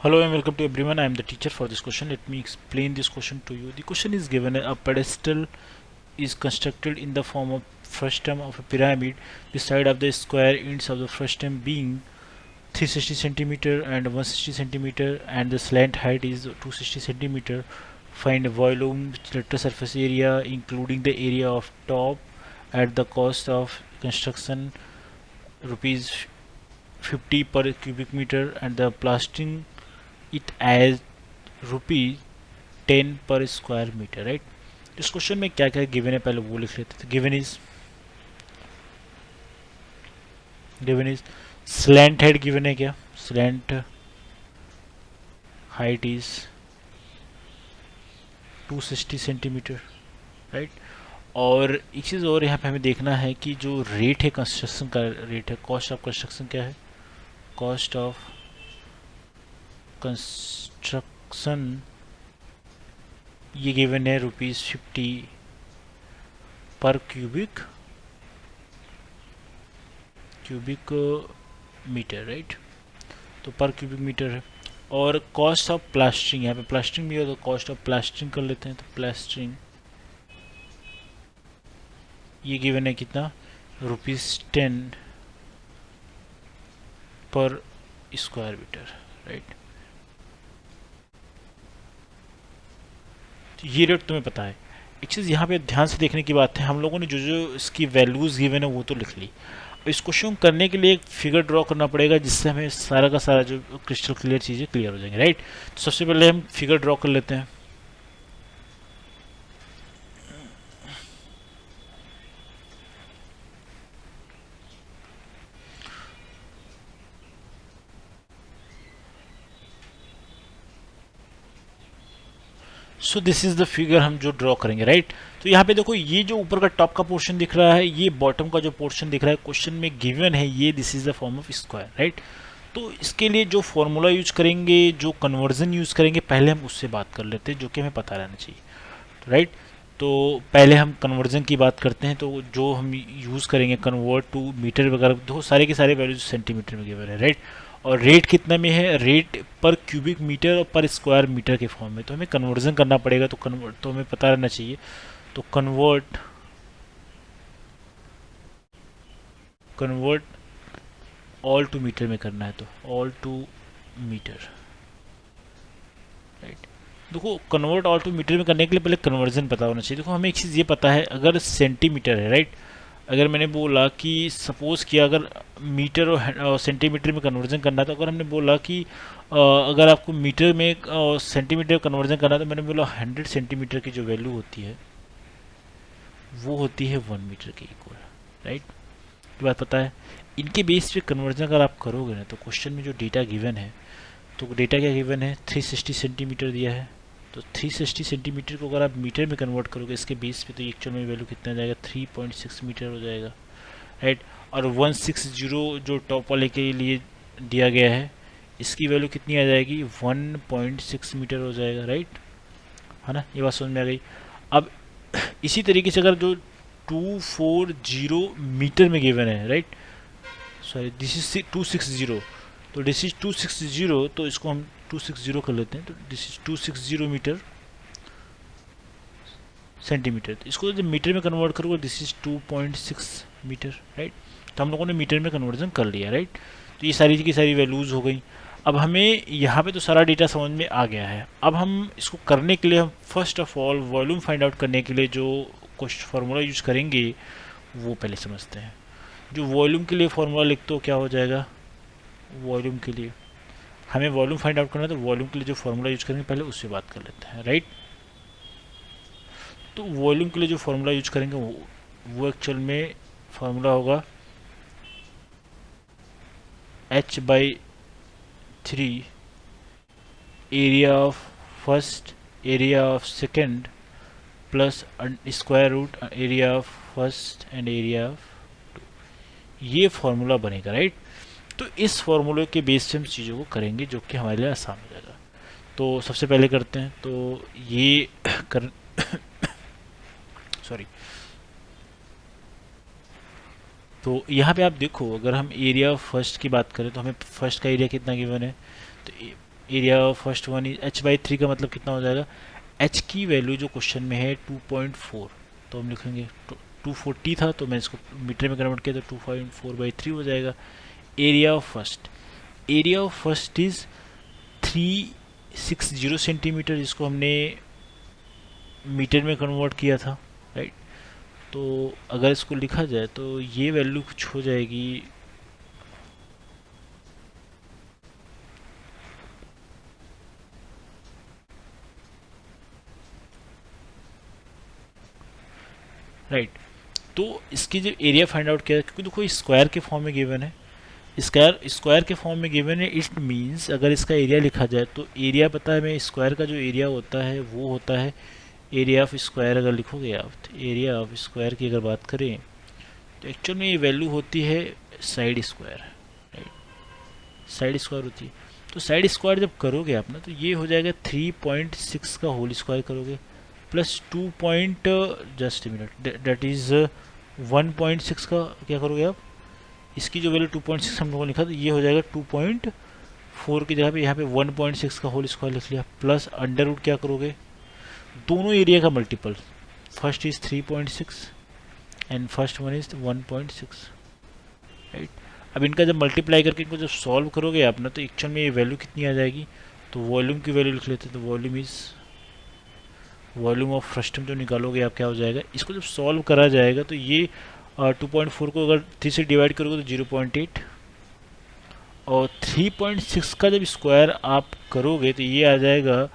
Hello and welcome to everyone. I am the teacher for this question. Let me explain this question to you. The question is given: a pedestal is constructed in the form of frustum of a pyramid. The side of the square ends of the frustum being 360 centimeter and 160 centimeter, and the slant height is 260 centimeter. Find volume, letter surface area, including the area of top, at the cost of construction rupees 50 per cubic meter, and the plastering it as rupees 10 पर square metre, right. इस question में क्या क्या given है पहले वो लिख लेते थे। Given is slant head given है, क्या slant height is 260 centimetre, right. और एक चीज़ और यहाँ पे हमें देखना है कि जो रेट है कंस्ट्रक्शन का, रेट है कॉस्ट ऑफ कंस्ट्रक्शन, क्या है कॉस्ट ऑफ कंस्ट्रक्शन, ये गिवन है ₹50 पर क्यूबिक मीटर, राइट। तो पर क्यूबिक मीटर है। और कॉस्ट ऑफ प्लास्टरिंग, यहाँ पे प्लास्टरिंग भी है तो कॉस्ट ऑफ प्लास्टरिंग कर लेते हैं। तो प्लास्टरिंग ये गिवन है कितना, ₹10 पर स्क्वायर मीटर, राइट। ये रेट तुम्हें पता है। एक चीज़ यहाँ पे ध्यान से देखने की बात है, हम लोगों ने जो जो इसकी वैल्यूज़ गिवन है वो तो लिख ली। इस क्वेश्चन करने के लिए एक फिगर ड्रॉ करना पड़ेगा जिससे हमें सारा का सारा जो क्रिस्टल क्लियर चीज़ें क्लियर हो जाएंगे, राइट। तो सबसे पहले हम फिगर ड्रॉ कर लेते हैं। So this is the figure हम जो ड्रॉ करेंगे, राइट। तो यहाँ पे देखो, ये जो ऊपर का टॉप का पोर्शन दिख रहा है, ये बॉटम का जो पोर्शन दिख रहा है, क्वेश्चन में गिवन है ये this is the form of square, right. तो इसके लिए जो फॉर्मूला यूज करेंगे, जो कन्वर्जन यूज करेंगे, पहले हम उससे बात कर लेते हैं जो कि हमें पता रहना चाहिए, राइट। तो पहले हम कन्वर्जन की बात करते हैं। तो जो हम यूज़ करेंगे कन्वर्ट टू मीटर वगैरह, तो सारे के सारे वैल्यूज सेंटीमीटर में गिवन है, राइट। और रेट कितना में है, रेट पर क्यूबिक मीटर और पर स्क्वायर मीटर के फॉर्म में। तो हमें कन्वर्जन करना पड़ेगा, तो कन्वर्ट तो हमें पता रहना चाहिए। तो कन्वर्ट ऑल टू मीटर में करना है, तो ऑल टू मीटर, राइट। देखो, कन्वर्ट ऑल टू मीटर में करने के लिए पहले कन्वर्जन पता होना चाहिए। देखो, हमें एक चीज़ ये पता है, अगर सेंटीमीटर है, राइट, अगर मैंने बोला कि सपोज किया अगर मीटर और सेंटीमीटर में कन्वर्जन करना है, तो अगर हमने बोला कि अगर आपको मीटर में सेंटीमीटर कन्वर्जन करना है, तो मैंने बोला 100 सेंटीमीटर की जो वैल्यू होती है वो होती है 1 मीटर के इक्वल, राइट। ये बात पता है। इनके बेस पे कन्वर्जन अगर आप करोगे ना, तो क्वेश्चन में जो डेटा गिवन है, तो डेटा क्या गिवन है, 360 सेंटीमीटर दिया है। तो 360 सेंटीमीटर को अगर आप मीटर में कन्वर्ट करोगे इसके बेस पे, तो एक्चुअल में वैल्यू कितना जाएगा, 3.6 मीटर हो जाएगा, राइट। और 160 जो टॉप वाले के लिए दिया गया है, इसकी वैल्यू कितनी आ जाएगी, 1.6 मीटर हो जाएगा, राइट, है ना। ये बात समझ में आ गई। अब इसी तरीके से अगर जो 240 मीटर में गिवन है, राइट, सॉरी दिस इज 260, तो दिस इज 260, तो इसको हम 260 कर लेते हैं। तो दिस इज 260 मीटर सेंटीमीटर। तो इसको जब मीटर में कन्वर्ट करोगे, दिस इज 2.6 मीटर, राइट। तो हम लोगों ने मीटर में कन्वर्जन कर लिया, राइट। तो ये सारी की सारी वैल्यूज़ हो गई। अब हमें यहाँ पे तो सारा डेटा समझ में आ गया है। अब हम इसको करने के लिए, हम first of all volume find out करने के लिए जो कुछ फार्मूला यूज करेंगे वो पहले समझते हैं। जो वॉल्यूम के लिए फार्मूला लिखते हो क्या हो जाएगा, वॉल्यूम के लिए हमें वॉल्यूम फाइंड आउट करना है, तो वॉल्यूम के लिए जो फार्मूला यूज करेंगे पहले उससे बात कर लेते हैं, राइट। तो वॉल्यूम के लिए जो फार्मूला यूज करेंगे वो एक्चुअल में फार्मूला होगा h/3 area of first, area of second, plus square root area of first and area of, ये फार्मूला बनेगा, राइट। तो इस फार्मूले के बेस से हम चीज़ों को करेंगे जो कि हमारे लिए आसान हो जाएगा। तो सबसे पहले करते हैं, तो ये कर सॉरी, तो यहाँ पे आप देखो, अगर हम एरिया फर्स्ट की बात करें तो हमें फर्स्ट का एरिया कितना गिवन है, तो area of first one is h/3 का मतलब कितना हो जाएगा, h की वैल्यू जो क्वेश्चन में है 2.4, तो हम लिखेंगे 240 था तो मैं इसको मीटर में कन्वर्ट किया तो 2.4/3 हो जाएगा। Area of first is 360 centimetre, जिसको हमने मीटर में कन्वर्ट किया था, राइट। तो अगर इसको लिखा जाए तो ये वैल्यू कुछ हो जाएगी, राइट। तो इसकी जब एरिया फाइंड आउट किया, क्योंकि देखो स्क्वायर के फॉर्म में गिवन है, स्क्वायर के फॉर्म में गिवन है, इट मीन्स अगर इसका एरिया लिखा जाए तो एरिया पता है हमें, स्क्वायर का जो एरिया होता है वो होता है एरिया ऑफ स्क्वायर। अगर लिखोगे आप तो एरिया ऑफ स्क्वायर की अगर बात करें तो एक्चुअल में ये वैल्यू होती है side square, right, side square होती है। तो साइड स्क्वायर जब करोगे आप ना तो ये हो जाएगा 3.6 का होल स्क्वायर करोगे plus 2 point just minute that is 1.6 का क्या करोगे आप, इसकी जो वैल्यू 2.6 हम लोगों ने लिखा तो ये हो जाएगा 2.4 की जगह पे यहाँ पे 1.6 का होल स्क्वायर लिख लिया प्लस अंडर रूट क्या करोगे, दोनों एरिया का multiple, first is 3.6 and first one is 1.6, right. अब इनका जब मल्टीप्लाई करके इनको जब सॉल्व करोगे आप ना तो एक्चुअल में ये वैल्यू कितनी आ जाएगी, तो वॉल्यूम की वैल्यू लिख लेते हैं, तो वॉल्यूम ऑफ फ्रस्टम जो निकालोगे आप क्या हो जाएगा, इसको जब सॉल्व करा जाएगा तो ये 2.4 को अगर 3 से डिवाइड करोगे तो 0.8 और 3.6 का जब स्क्वायर आप करोगे तो ये आ जाएगा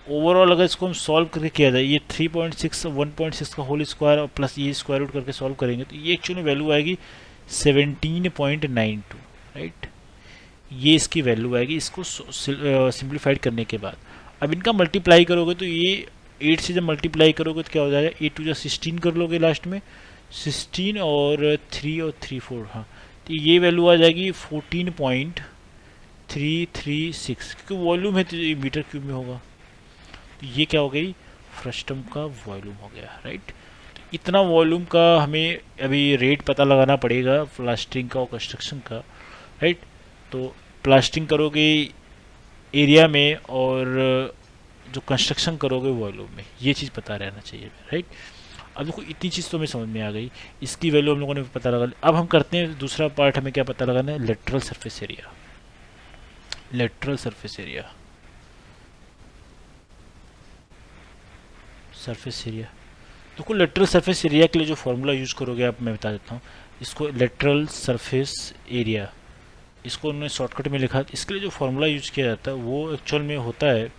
ओवरऑल, अगर इसको हम सॉल्व करके किया जाए ये 3.6 1.6 का होल स्क्वायर और प्लस ये स्क्वायर रूट करके सॉल्व करेंगे तो ये एक्चुअली वैल्यू आएगी 17.92, राइट। ये इसकी वैल्यू आएगी इसको सिंप्लीफाइड करने के बाद। अब इनका मल्टीप्लाई करोगे तो ये 8 से जब मल्टीप्लाई करोगे तो क्या हो जाएगा, 8 टू 16 कर लोगे लास्ट में 16 और 3 और 3 4, हाँ, तो ये वैल्यू आ जाएगी 14.336, क्योंकि वॉल्यूम है तो ये मीटर क्यूब में होगा, तो ये क्या हो गई, फ्रस्टम का वॉल्यूम हो गया, राइट। तो इतना वॉल्यूम का हमें अभी रेट पता लगाना पड़ेगा प्लास्टरिंग का और कंस्ट्रक्शन का, राइट। तो प्लास्टरिंग करोगे एरिया में और जो कंस्ट्रक्शन करोगे वॉल्यूम में, ये चीज़ पता रहना चाहिए, राइट। अब देखो इतनी चीज़ तो हमें समझ में आ गई, इसकी वैल्यू हम लोगों ने पता लगा ली। अब हम करते हैं दूसरा पार्ट, हमें क्या पता लगाना है, लेटरल सरफेस एरिया। देखो लेटरल सरफेस एरिया के लिए जो फॉर्मूला यूज़ करोगे आप, मैं बता देता हूँ इसको, लेटरल सरफेस एरिया, इसको उन्होंने शॉर्टकट में लिखा। इसके लिए जो फॉर्मूला यूज़ किया जाता है वो एक्चुअल में होता है,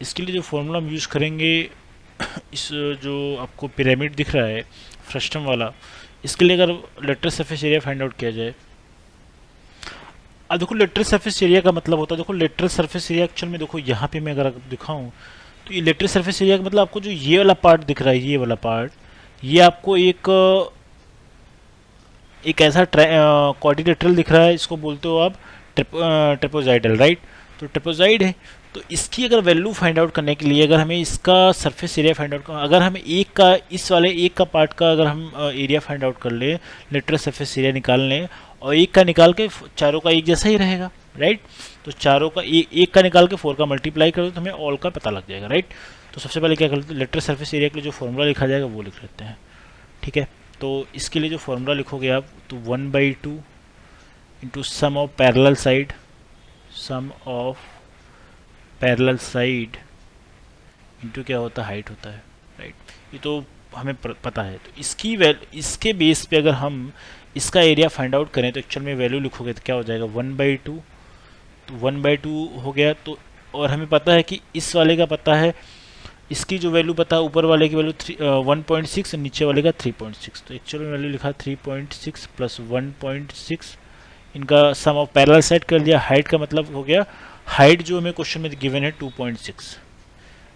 इसके लिए जो फॉर्मूला हम यूज़ करेंगे, इस जो आपको पिरामिड दिख रहा है फ्रस्टम वाला, इसके लिए अगर lateral surface area find out किया जाए, अब देखो लेटरल सरफेस एरिया का मतलब होता है, देखो लेटरल सरफेस एरिया एक्चुअल में देखो यहाँ पे मैं अगर दिखाऊँ तो ये लेटरल सरफेस एरिया का मतलब आपको जो ये वाला पार्ट दिख रहा है, ये वाला पार्ट, ये आपको एक ऐसा क्वाड्रिलेटरल दिख रहा है, इसको बोलते हो आप ट्रेपोजाइडल, राइट। तो ट्रेपोजाइड है, तो इसकी अगर वैल्यू फाइंड आउट करने के लिए अगर हमें इसका सरफेस एरिया फाइंड आउट करना, अगर हमें एक का इस वाले एक का पार्ट का अगर हम एरिया फाइंड आउट कर लें, लेटरल सरफेस एरिया निकाल लें और एक का निकाल के चारों का एक जैसा ही रहेगा, राइट। तो चारों का एक का निकाल के 4 का मल्टीप्लाई कर दो तो हमें ऑल का पता लग जाएगा, राइट। तो सबसे पहले क्या करते हैं, लेटरल सरफेस एरिया के लिए जो फॉर्मूला लिखा जाएगा वो लिख लेते हैं, ठीक है। तो इसके लिए जो फॉर्मूला लिखोगे आप तो 1/2 into sum of parallel side into क्या होता है, हाइट होता है, राइट। ये तो हमें पता है। तो इसके बेस पे अगर हम इसका एरिया फाइंड आउट करें तो एक्चुअल में वैल्यू लिखोगे तो क्या हो जाएगा 1/2, तो 1/2 हो गया। तो और हमें पता है कि इस वाले का पता है, इसकी जो वैल्यू पता है, ऊपर वाले की वैल्यू 1.6 नीचे वाले का 3.6, तो एक्चुअल में वैल्यू लिखा 3.6 प्लस 1.6, इनका सम ऑफ पैरेलल साइड कर लिया। हाइट का मतलब हो गया, हाइट जो हमें क्वेश्चन में गिवन है 2.6,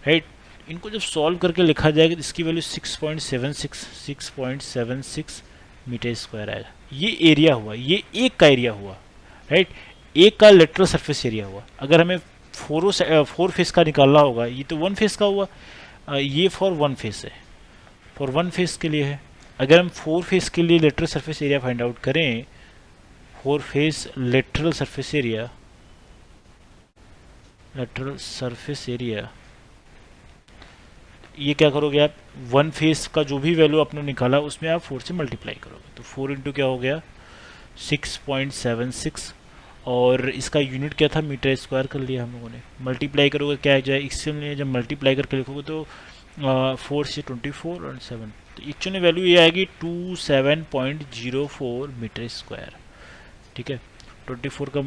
राइट। इनको जब सॉल्व करके लिखा जाएगा तो इसकी वैल्यू 6.76 मीटर स्क्वायर आएगा। ये एरिया हुआ, ये एक का एरिया हुआ, राइट, एक का लेटरल सरफेस एरिया हुआ। अगर हमें 4 फेस का निकालना होगा, ये तो 1 फेस का हुआ, ये फॉर 1 फेस है, फॉर 1 फेस के लिए है। अगर हम 4 फेस के लिए lateral surface area find out करें, 4 face lateral surface area, lateral surface area, ये क्या करोगे आप, वन फेस का जो भी वैल्यू आपने निकाला उसमें आप 4 से मल्टीप्लाई करोगे, तो 4 इंटू क्या हो गया 6.76, और इसका यूनिट क्या था मीटर स्क्वायर कर लिया हम लोगों ने, मल्टीप्लाई करोगे क्या आ जाए, इससे जब मल्टीप्लाई करके लिखोगे तो 4 से 24 और 7, तो एक्चुअली वैल्यू ये आएगी 27.04 मीटर स्क्वायर। ठीक है, 24 का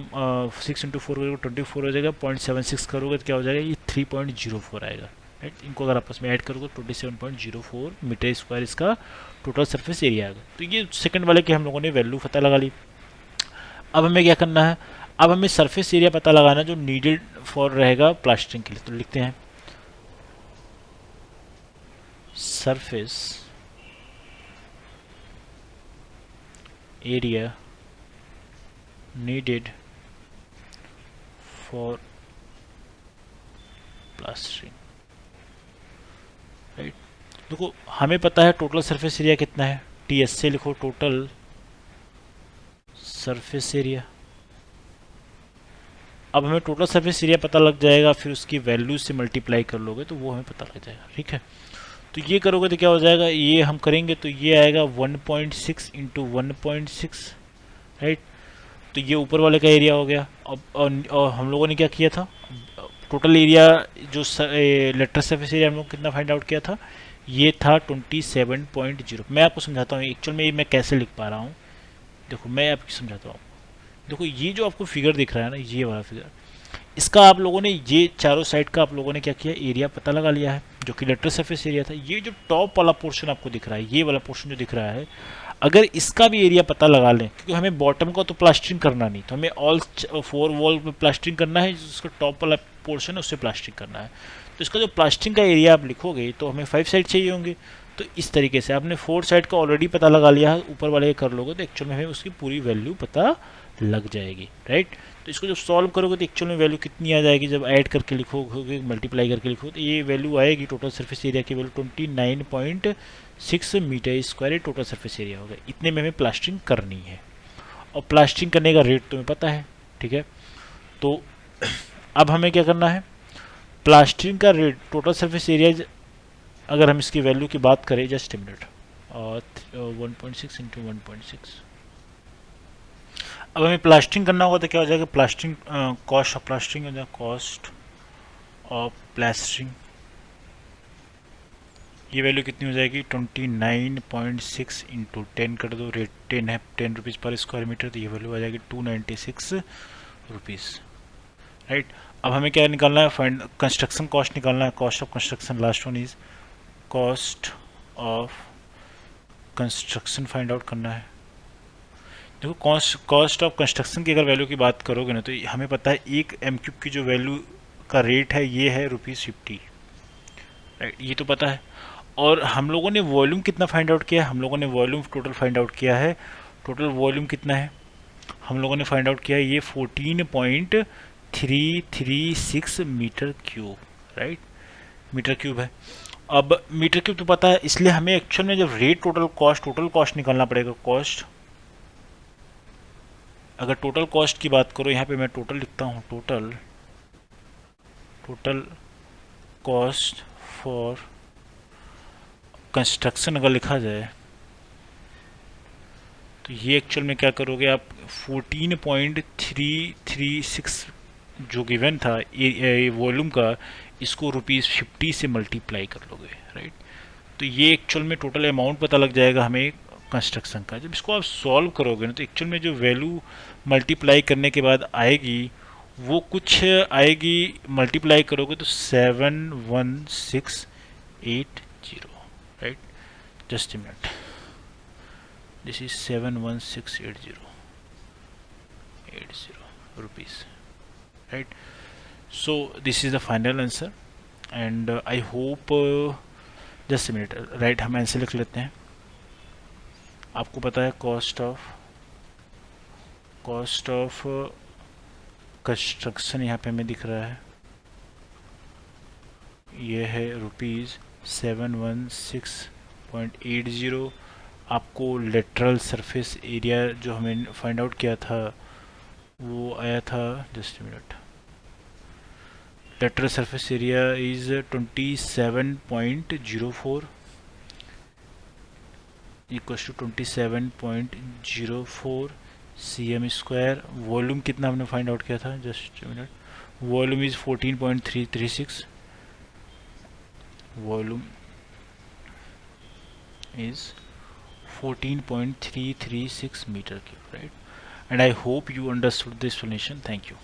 6 इंटू 4 करोगे 24 हो जाएगा, 0.76 करोगे तो क्या हो जाएगा, ये 3.04 आएगा। राइट, इनको अगर आपस में ऐड करोगे 27.04 मीटर स्क्वायर इसका टोटल सरफेस एरिया आएगा। तो ये सेकंड वाले की हम लोगों ने वैल्यू पता लगा ली। अब हमें क्या करना है, अब हमें सरफेस एरिया पता लगाना जो नीडेड फॉर रहेगा प्लास्टरिंग के लिए, तो लिखते हैं surface area needed for plastering. Right, देखो हमें पता है टोटल सरफेस एरिया कितना है, टीएस से लिखो टोटल सरफेस एरिया। अब हमें टोटल सरफेस एरिया पता लग जाएगा, फिर उसकी वैल्यू से मल्टीप्लाई कर लोगे तो वो हमें पता लग जाएगा। ठीक है, तो ये करोगे तो क्या हो जाएगा, ये हम करेंगे तो ये आएगा 1.6 इंटू 1.6। राइट, तो ये ऊपर वाले का एरिया हो गया। अब और हम लोगों ने क्या किया था, टोटल एरिया जो लेटर सरफेस एरिया हम लोग कितना फाइंड आउट किया था, ये था 27.0। मैं आपको समझाता हूँ एक्चुअल में ये मैं कैसे लिख पा रहा हूँ। देखो मैं आपको समझाता हूँ, देखो ये जो आपको फिगर दिख रहा है ना, ये वाला फिगर, इसका आप लोगों ने ये चारों साइड का आप लोगों ने क्या किया, एरिया पता लगा लिया है जो कि लेटर सरफेस एरिया था। ये जो टॉप वाला पोर्शन आपको दिख रहा है, ये वाला पोर्शन जो दिख रहा है, अगर इसका भी एरिया पता लगा लें, क्योंकि हमें बॉटम का तो प्लास्टरिंग करना नहीं, तो हमें ऑल 4 वॉल पे प्लास्टरिंग करना है, जिसका टॉप वाला पोर्शन है उससे प्लास्टरिंग करना है। तो इसका जो प्लास्टरिंग का एरिया आप लिखोगे तो हमें 5 साइड चाहिए होंगे, तो इस तरीके से आपने 4 साइड का ऑलरेडी पता लगा लिया है, ऊपर वाले कर लोगे तो एक्चुअल में हमें उसकी पूरी वैल्यू पता लग जाएगी। राइट, तो इसको जब सॉल्व करोगे तो एक्चुअल में वैल्यू कितनी आ जाएगी, जब ऐड करके लिखोगे मल्टीप्लाई करके लिखोगे तो ये वैल्यू आएगी, टोटल सरफेस एरिया की value 29.6 metre square total surface area होगा। इतने में हमें प्लास्टरिंग करनी है, और प्लास्टरिंग करने का रेट तुम्हें पता है। ठीक है, तो अब हमें क्या करना है, प्लास्टरिंग का रेट टोटल सरफेस एरिया, अगर हम इसकी वैल्यू की बात करें, जस्ट ए मिनट, 1.6 इंटू 1.6, अब हमें प्लास्टरिंग करना होगा तो क्या हो जाएगा, प्लास्टरिंग कॉस्ट ऑफ प्लास्टरिंग हो जाएगा, कॉस्ट ऑफ प्लास्टरिंग, ये वैल्यू कितनी हो जाएगी 29.6 इंटू 10 कर दो, रेट 10 है, 10 रुपीज़ पर स्क्वायर मीटर, तो ये वैल्यू आ जाएगी 296 रुपीज़। राइट, अब हमें क्या निकालना है, फाइंड कंस्ट्रक्शन कॉस्ट निकालना है, cost of construction, last one is cost of construction find out करना है। देखो कॉस्ट ऑफ कंस्ट्रक्शन की अगर वैल्यू की बात करोगे ना, तो हमें पता है एक एम क्यूब की जो वैल्यू का रेट है ये है ₹50। राइट, ये तो पता है। और हम लोगों ने वॉल्यूम कितना फाइंड आउट किया है, हम लोगों ने वॉल्यूम टोटल फाइंड आउट किया है, टोटल वॉल्यूम कितना है हम लोगों ने फाइंड आउट किया है, ये 14.336 metre cube. Right, metre cube है। अब मीटर क्यूब तो पता है, इसलिए हमें एक्चुअल में जब रेट टोटल कॉस्ट निकालना पड़ेगा, कॉस्ट, अगर टोटल कॉस्ट की बात करो, यहाँ पे मैं टोटल लिखता हूँ, टोटल कॉस्ट फॉर कंस्ट्रक्शन अगर लिखा जाए तो ये एक्चुअल में क्या करोगे आप, 14.336 जो गिवन था वॉल्यूम का, इसको ₹50 से मल्टीप्लाई कर लोगे। राइट, तो ये एक्चुअल में टोटल अमाउंट पता लग जाएगा हमें कंस्ट्रक्शन का। जब इसको आप सॉल्व करोगे ना तो एक्चुअल में जो वैल्यू मल्टीप्लाई करने के बाद आएगी वो कुछ आएगी, मल्टीप्लाई करोगे तो 71680। Right, just a minute, this is 71680 rupees. Right, so this is the final answer and I hope, just a minute, right हम आंसर लिख लेते हैं। आपको पता है कॉस्ट ऑफ कंस्ट्रक्शन यहाँ पे हमें दिख रहा है, ये है ₹716.80। आपको लेटरल सरफेस एरिया जो हमें फाइंड आउट किया था वो आया था, just minute, lateral surface area is 27.04 equals to 27.04 cm square. Volume कितना हमने फाइंड आउट किया था, just minute. Volume is 14.336. Volume is 14.336 meter cube, right? And I hope you understood the explanation. Thank you.